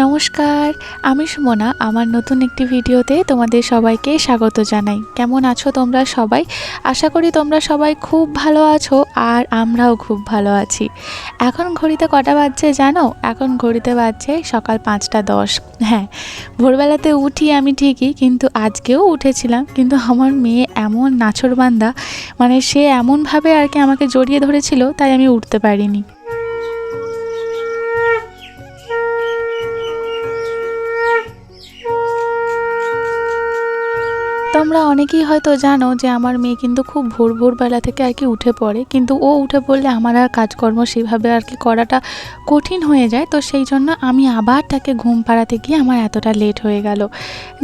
নমস্কার, আমি সুমনা। আমার নতুন একটি ভিডিওতে তোমাদের সবাইকে স্বাগত জানাই। কেমন আছো তোমরা সবাই? আশা করি তোমরা সবাই খুব ভালো আছো আর আমরাও খুব ভালো আছি। এখন ঘড়িতে কটা বাজছে জানো? এখন ঘড়িতে বাজছে সকাল 5টা 10। হ্যাঁ, ভোরবেলাতে উঠি আমি ঠিকই, কিন্তু আজকেও উঠেছিলাম। কিন্তু আমার মেয়ে এমন নাছোড়বান্দা, মানে সে এমনভাবে আর কি আমাকে জড়িয়ে ধরেছিল, তাই আমি উঠতে পারিনি। তোমরা অনেকেই হয়তো জানো যে আমার মেয়ে কিন্তু খুব ভোরবেলা থেকে আর কি উঠে পড়ে, কিন্তু ও উঠে পড়লে আমার আর কাজকর্ম সেভাবে আর কি করাটা কঠিন হয়ে যায়। তো সেই জন্য আমি আবার তাকে ঘুম পাড়াতে গিয়ে আমার এতটা লেট হয়ে গেল।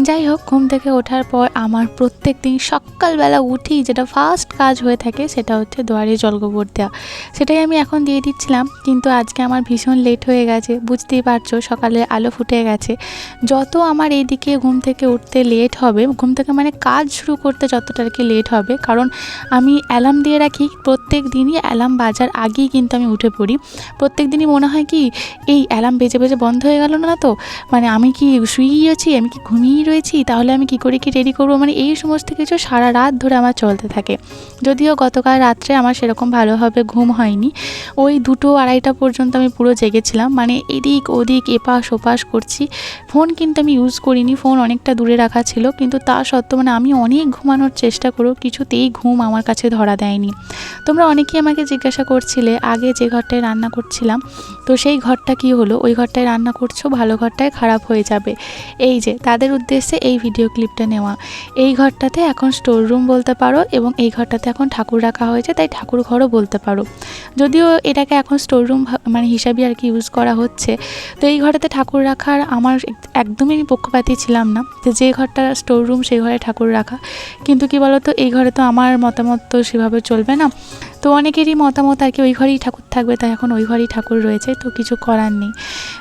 যাই হোক, ঘুম থেকে ওঠার পর আমার প্রত্যেক দিন সকালবেলা উঠেই যেটা ফার্স্ট কাজ হয়ে থাকে সেটা হচ্ছে দুয়ারে জলগোবর দেওয়া। সেটাই আমি এখন দিয়ে দিচ্ছিলাম, কিন্তু আজকে আমার ভীষণ লেট হয়ে গেছে। বুঝতেই পারছো, সকালে আলো ফুটে গেছে। যত আমার এইদিকে ঘুম থেকে উঠতে লেট হবে, ঘুম থেকে মানে কাজ শুরু করতে যতটা আর কি লেট হবে, কারণ আমি অ্যালার্ম দিয়ে রাখি। প্রত্যেক দিনই অ্যালার্ম বাজার আগেই কিন্তু আমি উঠে পড়ি। প্রত্যেক দিনই মনে হয় কি, এই অ্যালার্ম বেজে বেজে বন্ধ হয়ে গেল না তো, মানে আমি কি শুয়েই আছি, আমি কি ঘুমিয়েই রয়েছি, তাহলে আমি কি করে কি রেডি করবো, মানে এই সমস্ত কিছু সারা রাত ধরে আমার চলতে থাকে। যদিও গতকাল রাত্রে আমার সেরকম ভালোভাবে ঘুম হয়নি, ওই 2-2-2:30 পর্যন্ত আমি পুরো জেগেছিলাম, মানে এদিক ওদিক এপাশ ওপাশ করছি। ফোন কিন্তু আমি ইউজ করিনি, ফোন অনেকটা দূরে রাখা ছিল, কিন্তু তা সত্ত্বেও মানে আমি অনেক ঘুমানোর চেষ্টা করেও কিছুতেই ঘুম আমার কাছে ধরা দেয়নি। তোমরা অনেকেই আমাকে জিজ্ঞাসা করছিলে আগে যে ঘরটায় রান্না করছিলাম, তো সেই ঘরটা কি হলো, ওই ঘরটায় রান্না করছো, ভালো ঘরটায় খারাপ হয়ে যাবে। এই যে তাদের উদ্দেশ্যে এই ভিডিও ক্লিপটা নেওয়া। এই ঘরটাতে এখন স্টোর রুম বলতে পারো, এবং এই ঘরটাতে এখন ঠাকুর রাখা হয়েছে, তাই ঠাকুর ঘরও বলতে পারো। যদিও এটাকে এখন স্টোর রুম মানে হিসাবে আর কি ইউজ করা হচ্ছে। তো এই ঘরেতে ঠাকুর রাখার আমার একদমই আমি পক্ষপাতী ছিলাম না, যে ঘরটা স্টোর রুম সেই ঘরে ঠাকুর রাখা। কিন্তু কি বলতো, এই ঘরে তো আমার মতামত তো সেভাবে চলবে না। তো অনেকেরই মতামত আর কি ওই ঘরেই ঠাকুর থাকবে, তাই এখন ওই ঘরেই ঠাকুর রয়েছে, তো কিছু করার নেই।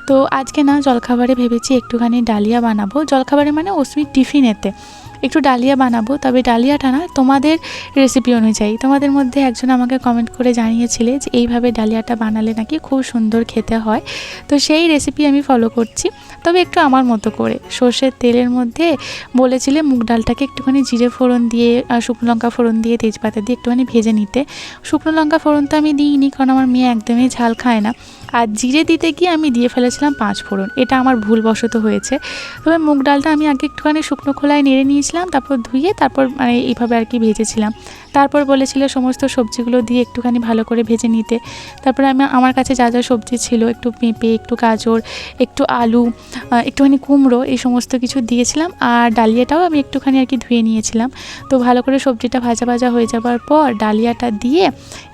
তো আজকে না জলখাবারে ভেবেছি একটুখানি ডালিয়া বানাবো। জলখাবারে মানে অস্মির টিফিনেতে একটু ডালিয়া বানাবো। তবে ডালিয়াটা না তোমাদের রেসিপি অনুযায়ী, তোমাদের মধ্যে একজন আমাকে কমেন্ট করে জানিয়েছিলে যে এইভাবে ডালিয়াটা বানালে নাকি খুব সুন্দর খেতে হয়। তো সেই রেসিপি আমি ফলো করছি, তবে একটু আমার মতো করে। সর্ষের তেলের মধ্যে বলেছিলে মুগ ডালটাকে একটুখানি জিরে ফোড়ন দিয়ে, শুকনো লঙ্কা ফোড়ন দিয়ে, তেজপাতা দিয়ে একটুখানি ভেজে নিতে। শুকনো লঙ্কা ফোড়ন তো আমি দিইনি, কারণ আমার মেয়ে একদমই ঝাল খায় না। আর জিরে দিতে গিয়ে আমি দিয়ে ফেলেছিলাম 5 ফোড়ন, এটা আমার ভুলবশত হয়েছে। তবে মুগ ডালটা আমি আগে একটুখানি শুকনো খোলায় নেড়ে নিয়েছিলাম, তারপর ধুয়ে তারপর মানে এইভাবে আর কি ভেজেছিলাম। তারপর বলেছিল সমস্ত সবজিগুলো দিয়ে একটুখানি ভালো করে ভেজে নিতে। তারপরে আমার কাছে যা যা সবজি ছিল, একটু পেঁপে, একটু গাজর, একটু আলু, একটুখানি কুমড়ো, এই সমস্ত কিছু দিয়েছিলাম। আর ডালিয়াটাও আমি একটুখানি আর কি ধুয়ে নিয়েছিলাম। তো ভালো করে সবজিটা ভাজা ভাজা হয়ে যাবার পর ডালিয়াটা দিয়ে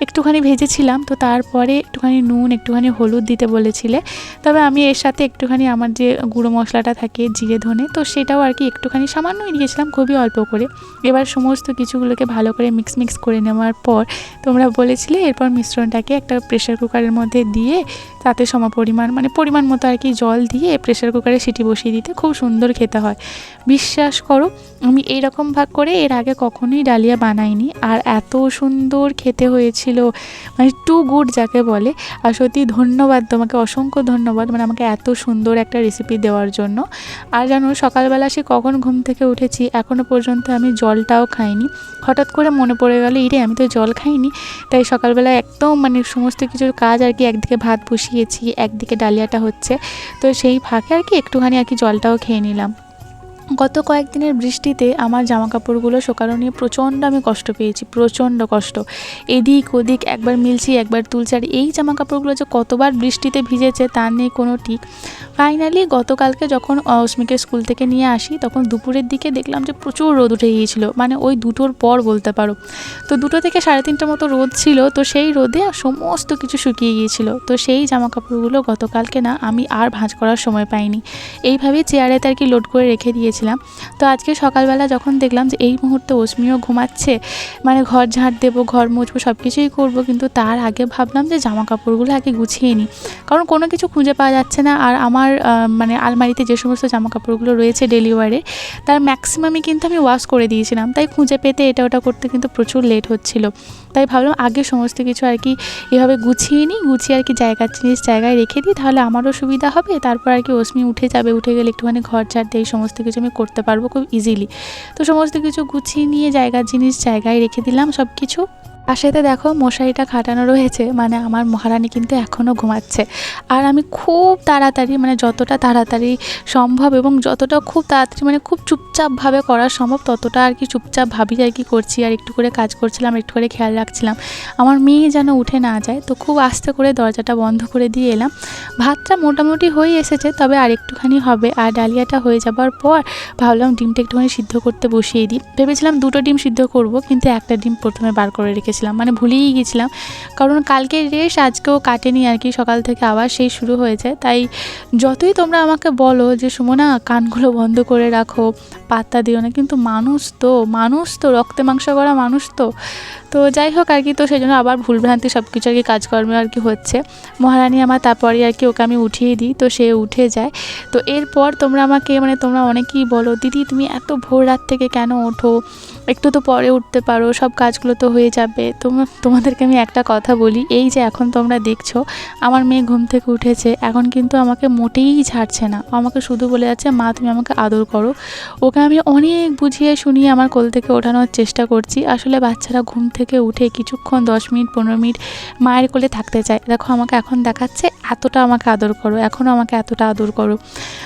একটুখানি ভেজেছিলাম। তো তারপরে একটুখানি নুন, একটুখানি হলুদ দিতে বলেছিলে। তবে আমি এর সাথে একটুখানি আমার যে গুঁড়ো মশলাটা থাকে জিরে ধনে, তো সেটাও আর কি একটুখানি সামান্যই দিয়েছিলাম, খুবই অল্প করে। এবার সমস্ত কিছুগুলোকে ভালো করে মিক্স করে নেওয়ার পর তোমরা বলেছিলে এরপর মিশ্রণটাকে একটা প্রেশার কুকারের মধ্যে দিয়ে তাতে সমপরিমাণ মানে পরিমাণ মতো আর কি জল দিয়ে প্রেশার কুকারে সিটি বসিয়ে দিতে, খুব সুন্দর খেতে হয়। বিশ্বাস করো, আমি এইরকম ভাগ করে এর আগে কখনোই ডালিয়া বানাইনি, আর এত সুন্দর খেতে হয়েছিল, মানে টু গুড যাকে বলে। আর সত্যি ধন্যবাদ তোমাকে, অসংখ্য ধন্যবাদ, মানে আমাকে এত সুন্দর একটা রেসিপি দেওয়ার জন্য। আর জানো, সকালবেলা সে কখন ঘুম থেকে উঠেছি এখনও পর্যন্ত আমি জলটাও খাইনি। হঠাৎ করে মনে পড়ে গেল, ইরে আমি তো জল খাইনি। তাই সকালবেলা একদম মানে সমস্ত কিছুর কাজ আর কি, একদিকে ভাত বসিয়েছি, একদিকে ডালিয়াটা হচ্ছে, তো সেই ফাঁকে আর কি একটুখানি আর কি জলটাও খেয়ে নিলাম। গত কয়েকদিনের বৃষ্টিতে আমার জামা কাপড়গুলো শোকানো নিয়ে প্রচণ্ড আমি কষ্ট পেয়েছি, প্রচণ্ড কষ্ট। এদিক ওদিক একবার মিলছি একবার তুলছি, আর এই জামা কাপড়গুলো যে কতবার বৃষ্টিতে ভিজেছে তার নেই কোনো ঠিক। ফাইনালি গতকালকে যখন অস্মিকে স্কুল থেকে নিয়ে আসি, তখন দুপুরের দিকে দেখলাম যে প্রচুর রোদ উঠে গিয়েছিল, মানে ওই 2টোর পর বলতে পারো। তো 2টো থেকে 3:30 মতো রোদ ছিল, তো সেই রোদে সমস্ত কিছু শুকিয়ে গিয়েছিল। তো সেই জামা কাপড়গুলো গতকালকে না আমি আর ভাঁজ করার সময় পাইনি, এইভাবে চেয়ারে আর কি লোড করে রেখে দিয়েছি। দিয়েছিলাম। তো আজকে সকালবেলা যখন দেখলাম যে এই মুহূর্তে অস্মিও ঘুমাচ্ছে, মানে ঘর ঝাঁট দেবো, ঘর মুছবো, সব কিছুই করবো, কিন্তু তার আগে ভাবলাম যে জামা কাপড়গুলো আগে গুছিয়ে নিই, কারণ কোনো কিছু খুঁজে পাওয়া যাচ্ছে না। আর আমার মানে আলমারিতে যে সমস্ত জামা কাপড়গুলো রয়েছে ডেলি ওয়ারে, তার ম্যাক্সিমামই কিন্তু আমি ওয়াশ করে দিয়েছিলাম, তাই খুঁজে পেতে এটা ওটা করতে কিন্তু প্রচুর লেট হচ্ছিল। তাই ভাবলাম আগে সমস্ত কিছু আর কি এভাবে গুছিয়ে নিই, গুছিয়ে আর কি জায়গার জিনিস জায়গায় রেখে দিই, তাহলে আমারও সুবিধা হবে। তারপর আর কি অস্মি উঠে যাবে, উঠে গেলে একটুখানি ঘর ঝাড় দিয়ে এই সমস্ত কিছু আমি করতে পারবো খুব ইজিলি। তো সমস্ত কিছু গুছিয়ে নিয়ে জায়গার জিনিস জায়গায় রেখে দিলাম সব কিছু। আর সাথে দেখো মশারিটা খাটানো রয়েছে, মানে আমার মহারানী কিন্তু এখনও ঘুমাচ্ছে। আর আমি খুব তাড়াতাড়ি, মানে যতটা তাড়াতাড়ি সম্ভব এবং যতটা খুব তাড়াতাড়ি মানে খুব চুপচাপভাবে করা সম্ভব ততটা আর কি চুপচাপভাবেই আর কি করছি। আর একটু করে কাজ করছিলাম, একটু করে খেয়াল রাখছিলাম আমার মেয়ে যেন উঠে না যায়। তো খুব আস্তে করে দরজাটা বন্ধ করে দিয়ে এলাম। ভাতটা মোটামুটি হয়ে এসেছে, তবে আর একটুখানি হবে। আর ডালিয়াটা হয়ে যাবার পর ভাবলাম ডিমটা একটুখানি সিদ্ধ করতে বসিয়ে দিই। ভেবেছিলাম 2টো ডিম সিদ্ধ করব, কিন্তু একটা ডিম প্রথমে বার করে রেখেছিলাম, মানে ভুলেই গেছিলাম। কারণ কালকে রেশ আজকেও কাটেনি আর কি, সকাল থেকে আবার সেই শুরু হয়েছে। তাই যতই তোমরা আমাকে বলো যে সুমনা কানগুলো বন্ধ করে রাখো, পাত্তা দিও না, কিন্তু মানুষ তো রক্তে মাংস করা মানুষ তো যাই হোক আর কি। তো সেই জন্য আবার ভুলভ্রান্তি সব কিছু আর কি কাজকর্মে আর কি হচ্ছে। মহারানী আমার তারপরে আর কি ওকে আমি উঠিয়ে দিই, তো সে উঠে যায়। তো এরপর তোমরা আমাকে, মানে তোমরা অনেকেই বলো দিদি তুমি এত ভোর রাত থেকে কেন ওঠো, একটু তো পরে উঠতে পারো, সব কাজগুলো তো হয়ে যাবে। তোমাদেরকে আমি একটা কথা বলি, এই যে এখন তোমরা দেখছো আমার মেয়ে ঘুম থেকে উঠেছে, এখন কিন্তু আমাকে মোটেই ছাড়ছে না, আমাকে শুধু বলে যাচ্ছে মা তুমি আমাকে আদর করো। ওকে আমি অনেক বুঝিয়ে শুনিয়ে আমার কোল থেকে ওঠানোর চেষ্টা করছি। আসলে বাচ্চারা ঘুম থেকে উঠে কিছুক্ষণ 10 মিনিট 15 মিনিট মায়ের কোলে থাকতে চায়। দেখো আমাকে এখন দেখাচ্ছে এতটা আমাকে আদর করো, এখনও আমাকে এতটা আদর করো,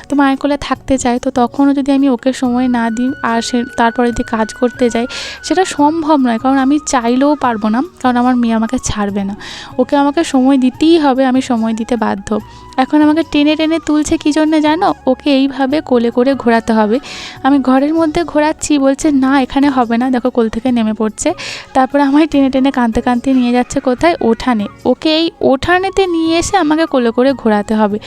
তো মায়ের কোলে থাকতে চায়। তো তখনও যদি আমি ওকে সময় না দিই আর সে তারপরে যদি কাজ করতে যাই, সেটা সম্ভব নয়। কারণ আমি চাইলেও পারবো না, কারণ আমার মেয়ে আমাকে ছাড়বে না, ওকে আমাকে সময় দিতেই হবে, আমি সময় দিতে বাধ্য। এখন আমাকে টেনে টেনে তুলছে কী জন্যে জানো, ওকে এইভাবে কোলে করে ঘোরাতে হবে। আমি ঘরের মধ্যে ঘোরাচ্ছি, বলছে না এখানে হবে না, দেখো কোল থেকে নেমে পড়ছে। তারপরে আমায় টেনে টেনে কাঁদতে কাঁদতে নিয়ে যাচ্ছে কোথায়, ওঠানে। ওকে এই ওঠানেতে নিয়ে এসে আমাকে কোলে করে ঘোরাতে হবে,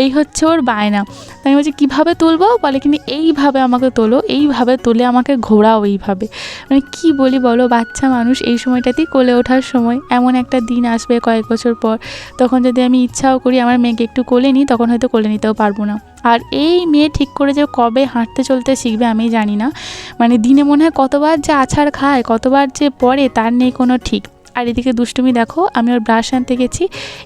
এই হচ্ছে ওর বায়না। তাই আমি বলছি কীভাবে তুলবো, বলে কিন্তু এইভাবে আমাকে তোলো, এইভাবে তুলে আমাকে ঘোরাও এইভাবে। মানে কি বলি বলো, বাচ্চা মানুষ এই সময়টাতেই কোলে ওঠার সময়। এমন একটা দিন আসবে কয়েক বছর পর, তখন যদি আমি ইচ্ছাও করি আমার মেয়েকে একটু কোলে নিই, তখন হয়তো কোলে নিতেও পারবো না। আর এই মেয়ে ঠিক করে যে কবে হাঁটতে চলতে শিখবে আমি জানি না, মানে দিনে মনে হয় কতবার যে আছাড় খায়, কতবার যে পড়ে তার নেই কোনো ঠিক। আর এদিকে দুষ্টুমি দেখো, আমি ওর ব্রাশ আনতে গেছি,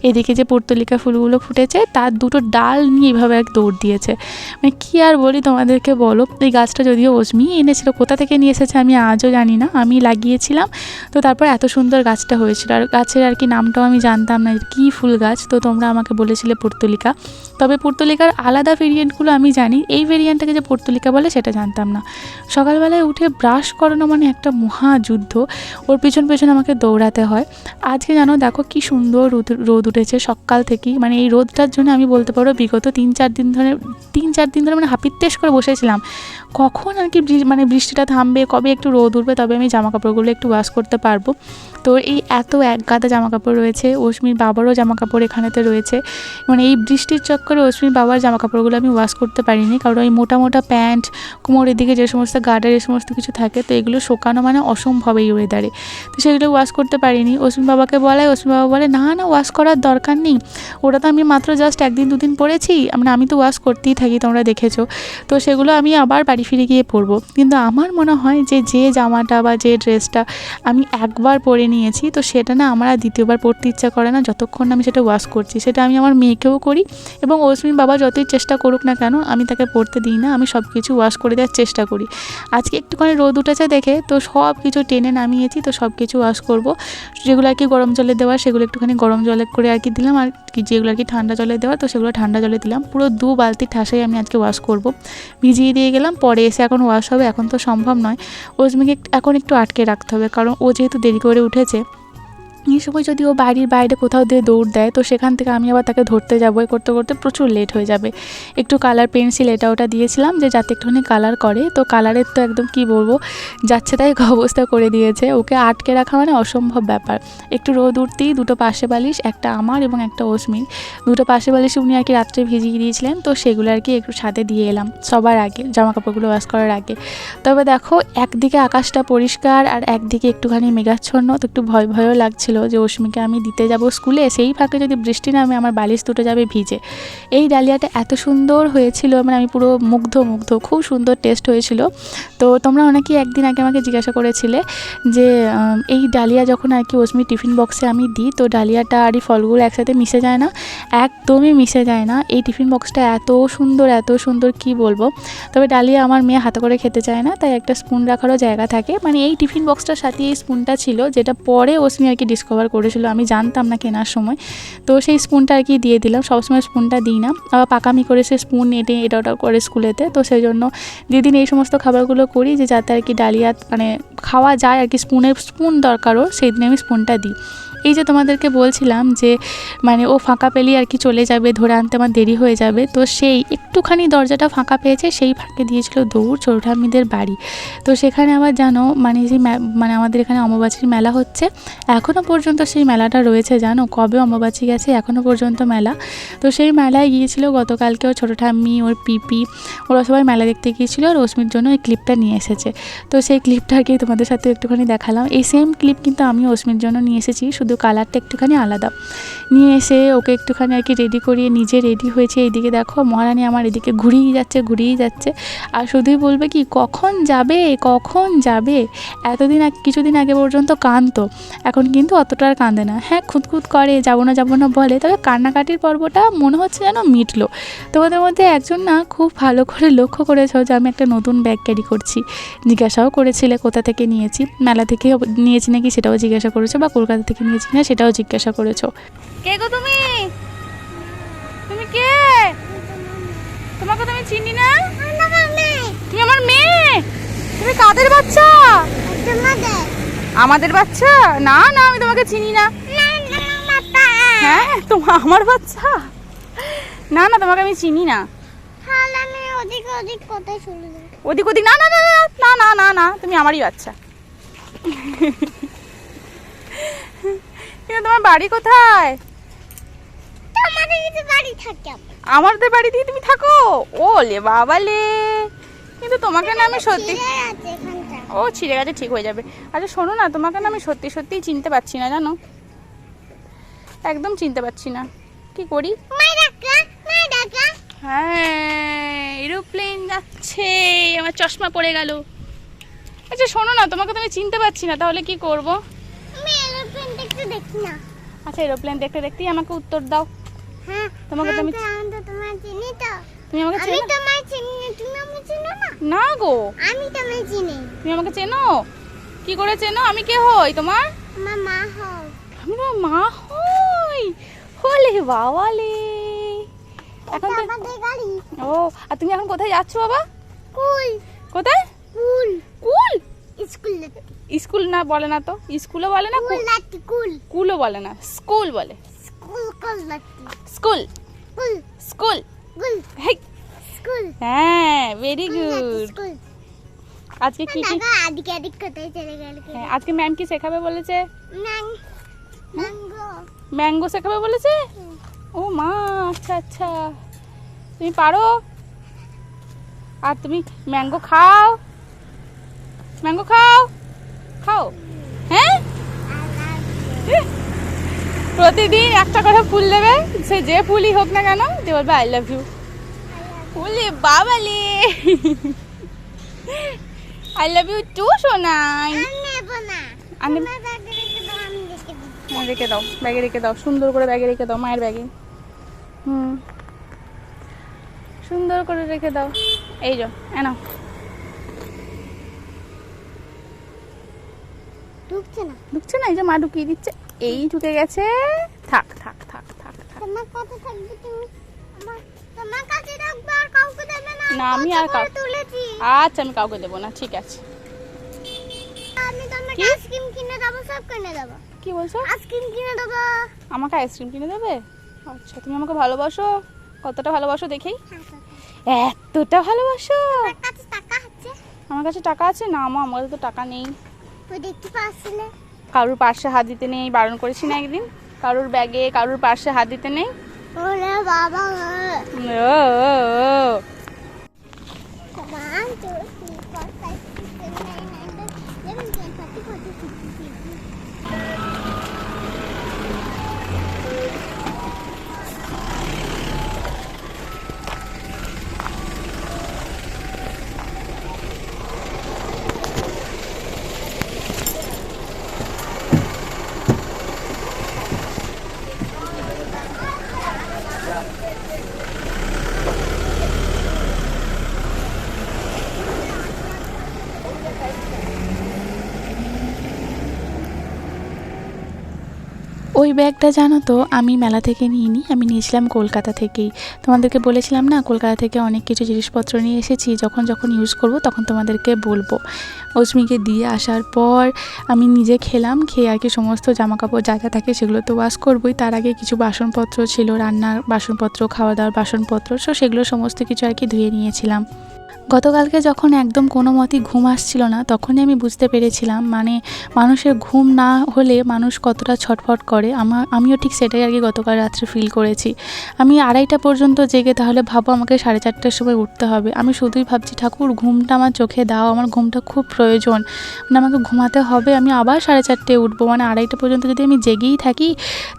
এদিকে যে পর্তুলিকা ফুলগুলো ফুটেছে তার 2টো ডাল নিয়ে এইভাবে এক দৌড় দিয়েছে। মানে কী আর বলি তোমাদেরকে বলো। এই গাছটা যদিও অস্মি এনেছিল, কোথা থেকে নিয়ে এসেছে আমি আজও জানি না, আমি লাগিয়েছিলাম। তো তারপর এত সুন্দর গাছটা হয়েছিল। আর গাছের আর কি নামটাও আমি জানতাম না কী ফুল গাছ, তো তোমরা আমাকে বলেছিলে পর্তুলিকা। তবে পর্তুলিকার আলাদা ভেরিয়েন্টগুলো আমি জানি, এই ভেরিয়েন্টটাকে যে পর্তুলিকা বলে সেটা জানতাম না। সকালবেলায় উঠে ব্রাশ করানো মানে একটা মহাযুদ্ধ, ওর পিছন পেছন আমাকে দৌড়াতে হয়। আজকে জানো দেখো কি সুন্দর রোদ উঠেছে সকাল থেকেই, মানে এই রোদটার জন্য আমি বলতে পারো বিগত 3-4 দিন ধরে মানে হাপিত্তেশ করে বসেছিলাম কখন আর কি মানে বৃষ্টিটা থামবে, কবে একটু রোদ উঠবে, তবে আমি জামা কাপড়গুলো একটু ওয়াশ করতে পারবো। তো এই এত এক গাদা জামা কাপড় রয়েছে, অস্মির বাবারও জামা কাপড় এখানেতে রয়েছে। মানে এই বৃষ্টির চক্করে অস্মির বাবার জামা কাপড়গুলো আমি ওয়াশ করতে পারিনি, কারণ ওই মোটা মোটা প্যান্ট, কোমরের দিকে যে সমস্ত গার্ডার এই সমস্ত কিছু থাকে, তো এগুলো শোকানো মানে অসম্ভব এই ওয়েদারে। তো সেগুলো ওয়াশ করতে পারিনি। অস্মির বাবাকে বলায় অস্মির বাবা বলে না ওয়াশ করার দরকার নেই, ওটা তো আমি মাত্র জাস্ট 1-2 দিন পরেছি, মানে আমি তো ওয়াশ করতেই থাকি তোমরা দেখেছো, তো সেগুলো আমি আবার বাড়ি ফিরে গিয়ে পরবো। কিন্তু আমার মনে হয় যে জামাটা বা যে ড্রেসটা আমি একবার পরে নিয়েছি, তো সেটা না আমার আর দ্বিতীয়বার পরতে ইচ্ছা করে না যতক্ষণ না আমি সেটা ওয়াশ করছি। সেটা আমি আমার মেয়েকেও করি, এবং অস্মির বাবা যতই চেষ্টা করুক না কেন আমি তাকে পরতে দিই না, আমি সব কিছু ওয়াশ করে দেওয়ার চেষ্টা করি। আজকে একটুখানি রোদ উঠেছে দেখে তো সব কিছু টেনে নামিয়েছি, তো সব কিছু ওয়াশ করবো। যেগুলো আর কি গরম জলে দেওয়া সেগুলো একটুখানি গরম জলে করে আর কি দিলাম, আর কি যেগুলো আর কি ঠান্ডা জলে দেওয়া তো সেগুলো ঠান্ডা জলে দিলাম। পুরো 2 বালতি ঠাসাই আমি আজকে ওয়াশ করব, ভিজিয়ে দিয়ে গেলাম, পরে এসে এখন ওয়াশ হবে। এখন তো সম্ভব নয়, অস্মিকে এখন একটু আটকে রাখতে হবে, কারণ ও যেহেতু দেরি করে উঠেছে, এই সময় যদি ও বাড়ির বাইরে কোথাও দিয়ে দৌড় দেয় তো সেখান থেকে আমি আবার তাকে ধরতে যাবো, করতে করতে প্রচুর লেট হয়ে যাবে। একটু কালার পেন্সিল এটা ওটা দিয়েছিলাম যে যাতে একটুখানি কালার করে, তো কালারের তো একদম কি বলবো যাচ্ছে তাই অবস্থা করে দিয়েছে। ওকে আটকে রাখা মানে অসম্ভব ব্যাপার। একটু রোদ উঠতেই দুটো পাশে বালিশ, একটা আমার এবং একটা অস্মির, দুটো পাশে বালিশ উনি আর কি রাত্রে ভিজিয়ে দিয়েছিলেন, তো সেগুলো আর কি একটু সাথে দিয়ে এলাম সবার আগে জামা কাপড়গুলো ওয়াশ করার আগে। তবে দেখো একদিকে আকাশটা পরিষ্কার আর একদিকে একটুখানি মেঘাচ্ছন্ন, তো একটু ভয় ভয়ও লাগছিল যে অস্মিকে আমি দিতে যাব স্কুলে, সেই ফাঁকে যদি বৃষ্টি নামে আমার বালিশ দুটো যাবে ভিজে। এই ডালিয়াটা এত সুন্দর হয়েছিল, মানে আমি পুরো মুগ্ধ, খুব সুন্দর টেস্ট হয়েছিল। তো তোমরা অনেকেই একদিন আগে আমাকে জিজ্ঞাসা করেছিলে যে এই ডালিয়া যখন আর কি অস্মি টিফিন বক্সে আমি দিই তো ডালিয়াটা আর এই ফলগুলো একসাথে মিশে যায় না? একদমই মিশে যায় না। এই টিফিন বক্সটা এত সুন্দর কি বলবো। তবে ডালিয়া আমার মেয়ে হাতে করে খেতে চায় না, তাই একটা স্পুন রাখারও জায়গা থাকে। মানে এই টিফিন বক্সটার সাথে এই স্পুনটা ছিল, যেটা পরে অস্মি আর কি ডিসকভার করেছিল, আমি জানতাম না কেনার সময়। তো সেই স্পুনটা আর কি দিয়ে দিলাম। সবসময় স্পুনটা দিই না, আবার পাকামি করে সে স্পুন এঁটে এটা ওটা করে স্কুলেতে, তো সেই জন্য দিদিন এই সমস্ত খাবারগুলো করি যে যাতে আর কি ডালিয়া মানে খাওয়া যায় আর কি, স্পুন দরকারও, সেই দিন আমি স্পুনটা দিই। এই যে তোমাদেরকে বলছিলাম যে মানে ও ফাঁকা পেলেই আর কি চলে যাবে, ধরে আনতে আমার দেরি হয়ে যাবে, তো সেই একটুখানি দরজাটা ফাঁকা পেয়েছে, সেই ফাঁকে দিয়েছিল দৌড় ছোটো ঠাম্মিদের বাড়ি। তো সেখানে আবার জানো মানে যে মানে আমাদের এখানে অম্বুবাচীর মেলা হচ্ছে, এখনও পর্যন্ত সেই মেলাটা রয়েছে জানো, কবে অম্বুবাচী গেছে এখনও পর্যন্ত মেলা। তো সেই মেলায় গিয়েছিল গতকালকে ওর ছোটো ঠাম্মি, ওর পিপি, ওরা সবাই মেলা দেখতে গিয়েছিলো, আর অস্মির জন্য এই ক্লিপটা নিয়ে এসেছে। তো সেই ক্লিপটা আর কি তোমাদের সাথে একটুখানি দেখালাম। এই সেম ক্লিপ কিন্তু আমি অস্মির জন্য নিয়ে এসেছি, শুধু কালারটা একটুখানি আলাদা। নিয়ে এসে ওকে একটুখানি আর কি রেডি করিয়ে নিজে রেডি হয়েছে। এইদিকে দেখো মহারানী আমার এদিকে ঘুরিয়ে যাচ্ছে, আর শুধুই বলবে কি কখন যাবে। এতদিন কিছুদিন আগে পর্যন্ত কাঁদতো, এখন কিন্তু অতটা আর কাঁদে না। হ্যাঁ খুঁতখুত করে যাবো না বলে, তবে কান্নাকাটির পর্বটা মনে হচ্ছে যেন মিটলো। তোমাদের মধ্যে একজন না খুব ভালো করে লক্ষ্য করেছো যে আমি একটা নতুন ব্যাগ ক্যারি করছি, জিজ্ঞাসাও করেছিলে কোথা থেকে নিয়েছি, মেলা থেকে নিয়েছি নাকি সেটাও জিজ্ঞাসা করেছো, বা কলকাতা থেকে নিয়েছি না সেটাও জিজ্ঞাসা করেছো। কে গো তুমি কে? তোমাকে তো আমি চিনি না। তুমি আমার মেয়ে? তুমি কাদের বাচ্চা? আমাদের বাচ্চা? না আমি তোমাকে চিনি না। হ্যাঁ তোমার আমার বাচ্চা? না তোমাকে আমি চিনি না। ওদিক না তুমি আমারই বাচ্চা। কিন্তু তোমার বাড়ি কোথায়? আমাদের বাড়িতেই তুমি থাকো? ওলে বাবালে, কিন্তু তোমাকে না আমি সত্যি, ও ছিঁড়ে গেছে ঠিক হয়ে যাবে। আচ্ছা শোনো না, তোমাকে না আমি সত্যিই চিনতে পারছি না জানো, একদম চিনতে পারছি না, কি করি? হ্যাঁ এরোপ্লেন যাচ্ছে, আমার চশমা পড়ে গেল। আচ্ছা শোনো না, তোমাকে তো আমি চিনতে পারছি না, তাহলে কি করবো? আচ্ছা এরোপ্লেন দেখতেই আমাকে উত্তর দাও। তোমাকে তো আমি তুমি আমাকে চেনো না গো? আমি তোমায় চিনি। তুমি আমাকে চেনো? কি করে চেনো? আমি কে হই তোমার? আমার মা হও। আমি তোমার মা হই? হলে বাবালে, এখন তো আমাদের গাড়ি। ও আর তুমি এখন কোথায় যাচ্ছ বাবা? স্কুল। কোথায়? স্কুল স্কুল না বলে না তো, স্কুলও বলে না, কুলও বলে না, স্কুল বলে। স্কুল হ্যাঁ ভেরি গুড। আজকে কি আজকে ম্যাম কি শেখাবে বলেছে? ম্যাঙ্গো শেখাবে বলেছে। ও মা আচ্ছা তুমি পারো? আর তুমি ম্যাঙ্গো খাও? হ্যাঁ প্রতিদিন একটা করে ফুল দেবে, সে যে ফুলই হোক না কেন, দিয়ে বলবে আই লাভ ইউ। বলে বাবালে, আই লাভ ইউ টু সোনাই। রেখে দাও, ব্যাগে রেখে দাও, সুন্দর করে ব্যাগে রেখে দাও, মায়ের ব্যাগে। সুন্দর করে রেখে দাও। এই যো এনো। ঢুকছে না, এই যে মা ঢুকিয়ে দিচ্ছে, এই ঢুকে গেছে। থাক না আমি আর আচ্ছা আমি কাউকে দেবো না, ঠিক আছে। আমি তোমাকে আইসক্রিম কিনে দেবো, সব কিনে দেবো। কি বলছো? আইসক্রিম কিনে দেবো। আমাকে আইসক্রিম কিনে দেবে? আচ্ছা, তুমি আমাকে ভালোবাসো? কতটা ভালোবাসো দেখি। এতটা ভালোবাসো? টাকা আছে? আমার কাছে টাকা আছে না মা, আমার কাছে তো টাকা নেই। ওই দেখতে পাচ্ছিলে? কারুর পার্সে হাত দিতে নেই, বারণ করেছি না একদিন? কারুর ব্যাগে কারুর পার্সে হাত দিতে নেই। ওরে বাবা, ও ও, ও। 1 2 3 4 5 6 7 8 9 10 11 12 13 14 15 16 ওই ব্যাগটা জানো তো আমি মেলা থেকে নিইনি, আমি নিয়েছিলাম কলকাতা থেকেই। তোমাদেরকে বলেছিলাম না কলকাতা থেকে অনেক কিছু জিনিসপত্র নিয়ে এসেছি, যখন যখন ইউজ করব তখন তোমাদেরকে বলবো। অস্মিকে দিয়ে আসার পর আমি নিজে খেলাম, খেয়ে আর কি সমস্ত জামাকাপড় যা যা থাকে সেগুলো তো ওয়াশ করবোই। তার আগে কিছু বাসনপত্র ছিল, রান্নার বাসনপত্র, খাওয়া দাওয়ার বাসনপত্র, সো সেগুলো সমস্ত কিছু আর কি ধুয়ে নিয়েছিলাম। গতকালকে যখন একদম কোনো মতেই ঘুম আসছিল না, তখনই আমি বুঝতে পেরেছিলাম মানে মানুষের ঘুম না হলে মানুষ কতটা ছটফট করে। আমিও ঠিক সেটাই আর কি গতকাল রাত্রে ফিল করেছি। আমি 2:30 পর্যন্ত জেগে, তাহলে ভাবো আমাকে 4:30টার সময় উঠতে হবে। আমি শুধুই ভাবছি ঠাকুর ঘুমটা আমার চোখে দাও, আমার ঘুমটা খুব প্রয়োজন, মানে আমাকে ঘুমাতে হবে। আমি আবার 4:30টায় উঠবো, মানে 2:30 পর্যন্ত যদি আমি জেগেই থাকি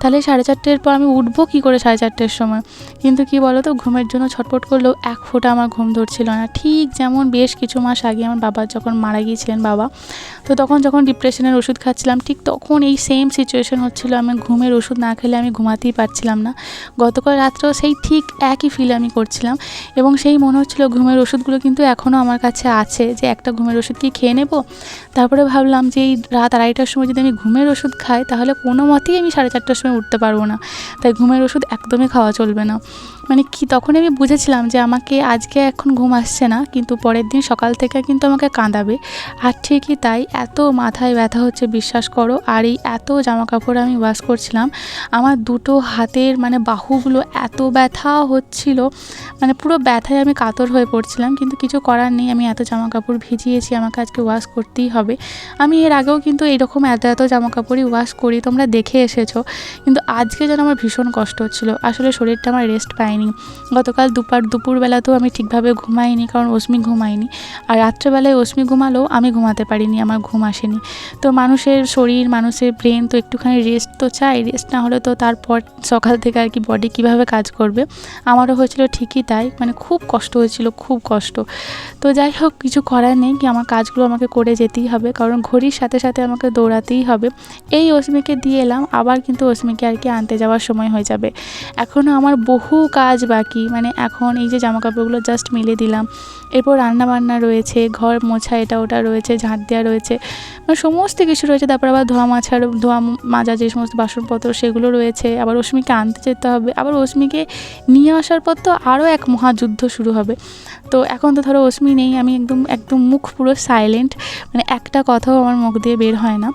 তাহলে 4:30টার পর আমি উঠবো কী করে 4:30টার সময়? কিন্তু কি বলো তো, ঘুমের জন্য ছটফট করলেও এক ফোঁটা আমার ঘুম ধরছিল না। ঠিক যেমন বেশ কিছু মাস আগে আমার বাবা যখন মারা গিয়েছিলেন বাবা, তো তখন যখন ডিপ্রেশনের ওষুধ খাচ্ছিলাম ঠিক তখন এই সেম সিচুয়েশন হচ্ছিলো। আমি ঘুমের ওষুধ না খেলে আমি ঘুমাতেই পারছিলাম না। গতকাল রাত্রেও সেই ঠিক একই ফিল আমি করছিলাম এবং সেই মনে হচ্ছিলো ঘুমের ওষুধগুলো কিন্তু এখনও আমার কাছে আছে, যে একটা ঘুমের ওষুধ কি খেয়ে নেব। তারপরে ভাবলাম যে এই রাত 2:30টার সময় যদি আমি ঘুমের ওষুধ খাই তাহলে কোনো মতেই আমি 4:30টার সময় উঠতে পারবো না, তাই ঘুমের ওষুধ একদমই খাওয়া চলবে না। মানে কি তখন আমি বুঝেছিলাম যে আমাকে আজকে এখন ঘুম আসছে না, কিন্তু পরের দিন সকাল থেকে কিন্তু আমাকে কাঁদাবে। আর ঠিকই তাই, এত মাথায় ব্যথা হচ্ছে বিশ্বাস করো। আর এই এত জামাকাপড় আমি ওয়াশ করছিলাম, আমার দুটো হাতের মানে বাহুগুলো এত ব্যথা হচ্ছিল, মানে পুরো ব্যথায় আমি কাতর হয়ে পড়ছিলাম। কিন্তু কিছু করার নেই, আমি এত জামাকাপড় ভিজিয়েছি, আমাকে আজকে ওয়াশ করতেই হবে। আমি এর আগেও কিন্তু এরকম এত জামাকাপড়ই ওয়াশ করি, তোমরা দেখে এসেছো। কিন্তু আজকে যেন আমার ভীষণ কষ্ট হচ্ছিলো, আসলে শরীরটা আমার রেস্ট পায়নি। গতকাল দুপুরবেলাতেও আমি ঠিকভাবে ঘুমাইনি, কারণ অস্মি ঘুমায়নি। আর রাত্রেবেলায় অস্মি ঘুমালেও আমি ঘুমাতে পারিনি, আমার ঘুম আসেনি। তো মানুষের শরীর, মানুষের ব্রেন তো একটুখানি রেস্ট তো চাই, রেস্ট না হলে তো তারপর সকাল থেকে আর কি বডি কীভাবে কাজ করবে। আমারও হয়েছিল ঠিকই তাই, মানে খুব কষ্ট হয়েছিল, খুব কষ্ট। তো যাই হোক, কিছু করার নেই, কি আমার কাজগুলো আমাকে করে যেতেই হবে, কারণ ঘড়ির সাথে সাথে আমাকে দৌড়াতেই হবে। এই অস্মিকে দিয়ে এলাম, আবার কিন্তু অস্মিকে আর কি আনতে যাওয়ার সময় হয়ে যাবে। এখনও আমার বহু কাজ বাকি, মানে এখন এই যে জামাকাপড়গুলো জাস্ট মেলে দিলাম, এরপর রান্নাবান্না রয়েছে, ঘর মোছা এটা ওটা রয়েছে, ঝাঁট দেওয়া রয়েছে, মানে সমস্ত কিছু রয়েছে। তারপর আবার ধোয়া মাজা যে সমস্ত বাসনপত্র সেগুলো রয়েছে, আবার অস্মিকে আনতে যেতে হবে, আবার অস্মিকে নিয়ে আসার পর তো আরও এক মহাযুদ্ধ শুরু হবে। তো এখন তো ধরো অস্মি নেই, আমি একদম মুখ পুরো সাইলেন্ট, মানে একটা কথাও আমার মুখ দিয়ে বের হয় না।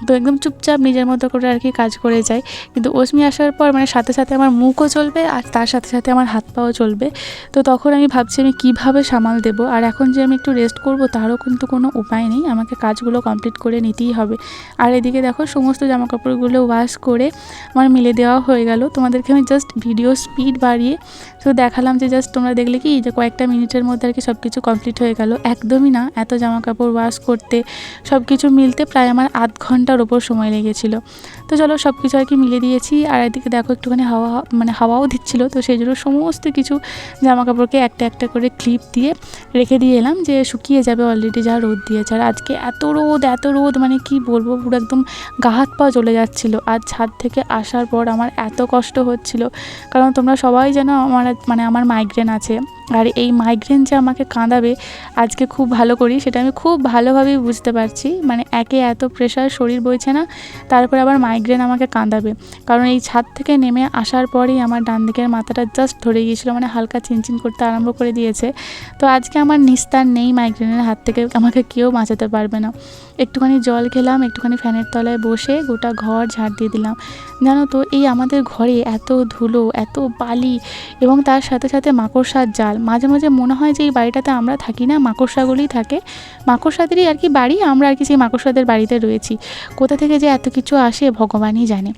তো একদম চুপচাপ নিজের মতো করে আর কি কাজ করে যাই। কিন্তু অস্মি আসার পর মানে সাথে সাথে আমার মুখও চলবে আর তার সাথে সাথে আমার হাত পাও চলবে। তো তখন আমি ভাবছি আমি কীভাবে সামাল দেবো। আর এখন যে আমি একটু রেস্ট করব তারও কিন্তু কোনো উপায় নেই, আমাকে কাজগুলো কমপ্লিট করে নিতেই হবে। আর এদিকে দেখো সমস্ত জামাকাপড়গুলো ওয়াশ করে আমার মেলে দেওয়া হয়ে গেল। তোমাদেরকে আমি জাস্ট ভিডিও স্পিড বাড়িয়ে তো দেখালাম, যে জাস্ট তোমরা দেখলে কি যে কয়েকটা মিনিটের মধ্যে আর কি সব কিছু কমপ্লিট হয়ে গেল। একদমই না, এত জামাকাপড় ওয়াশ করতে সব কিছু মিলতে প্রায় আমার আধ ঘন্টার ওপর সময় লেগেছিলো। তো চলো সব কিছু আর কি মিলে দিয়েছি। আর এদিকে দেখো একটুখানি হাওয়াও দিচ্ছিলো, তো সেই জন্য সমস্ত কিছু জামাকাপড়কে একটা একটা করে ক্লিপ দিয়ে রেখে দিয়ে এলাম, যে শুকিয়ে যাবে অলরেডি যা রোদ দিয়েছে। আর আজকে এত রোদ মানে কি বলবো, পুরো একদম গা হাত পা জ্বলে যাচ্ছিলো। আর ছাদ থেকে আসার পর আমার এত কষ্ট হচ্ছিল, কারণ তোমরা সবাই জানো আমার মাইগ্রেন আছে। আর এই মাইগ্রেন যে আমাকে কাঁদাবে আজকে খুব ভালো করি সেটা আমি খুব ভালোভাবেই বুঝতে পারছি। মানে একে এত প্রেশার শরীর বইছে না, তারপরে আবার মাইগ্রেন আমাকে কাঁদাবে। কারণ এই ছাদ থেকে নেমে আসার পরেই আমার ডান দিকের মাথাটা জাস্ট ধরে গিয়েছিলো, মানে হালকা চিনচিন করতে আরম্ভ করে দিয়েছে। তো আজকে আমার নিস্তার নেই, মাইগ্রেনের হাত থেকে আমাকে কেউ বাঁচাতে পারবে না। একটুখানি জল খেলাম, একটুখানি ফ্যানের তলায় বসে গোটা ঘর ঝাড় দিয়ে দিলাম। জানো তো এই আমাদের ঘরে এত ধুলো, এত বালি এবং তার সাথে সাথে মাকড়সার জাল। মাঝে মাঝে মনে হয় যে এই বাড়িটাতে আমরা থাকি না, মাকড়সাগুলিই থাকে। মাকড়সাদেরই আর কি বাড়ি, আমরা আর কি সেই মাকড়সাদের বাড়িতে রয়েছি। কোথা থেকে যে এত কিছু আসে ভগবানই জানে।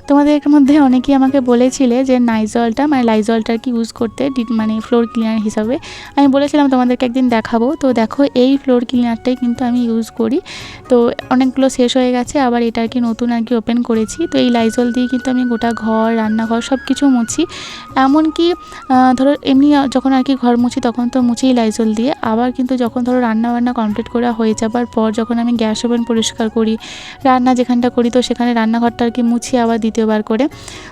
তোমাদের মধ্যে অনেকেই আমাকে বলেছিলে যে নাইজলটা মানে লাইজলটা আর কি ইউজ করতে, মানে ফ্লোর ক্লিনার হিসাবে। আমি বলেছিলাম তোমাদেরকে একদিন দেখাবো। তো দেখো এই ফ্লোর ক্লিনারটাই কিন্তু আমি ইউজ করি। তো অনেকগুলো শেষ হয়ে গেছে, আবার এটা আর কি নতুন আর কি ওপেন করেছি। তো এই লাইজল দিয়ে কিন্তু আমি গোটা ঘর, রান্নাঘর সব কিছু মুছি। এমনকি ধরো এমনি যখন আর কি ঘর মুছি তখন তো মুছেই লাইজল দিয়ে। আবার কিন্তু যখন ধরো রান্নাবান্না কমপ্লিট করা হয়ে যাবার পর যখন আমি গ্যাস ওভেন পরিষ্কার করি, রান্না যেখানটা করি, তো সেখানে রান্নাঘরটা আর কি মুছি আবার দ্বিতীয়বার করে।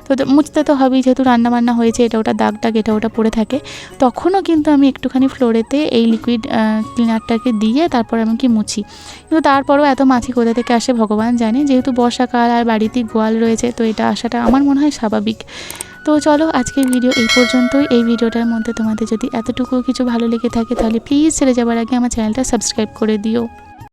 তো মুছতে তো হবেই, যেহেতু রান্নাবান্না হয়েছে, এটা ওটা দাগ টাগ এটা ওটা পড়ে থাকে। তখনও কিন্তু আমি একটুখানি ফ্লোরেতে এই লিকুইড ক্লিনারটাকে দিয়ে তারপর আমি কি মুছি। কিন্তু তারপরেও এত মাছি কোথা থেকে আসে ভগবান জানে। যেহেতু বর্ষাকাল আর বাড়িতে গোয়াল রয়েছে, তো এটা আসাটা আমার মনে হয় স্বাভাবিক। তো চলো আজকের ভিডিও এই পর্যন্তই। এই ভিডিওটার মধ্যে তোমাদের যদি এতটুকু কিছু ভালো লেগে থাকে তাহলে প্লিজ ছেড়ে যাবার আগে আমার চ্যানেলটা সাবস্ক্রাইব করে দিও।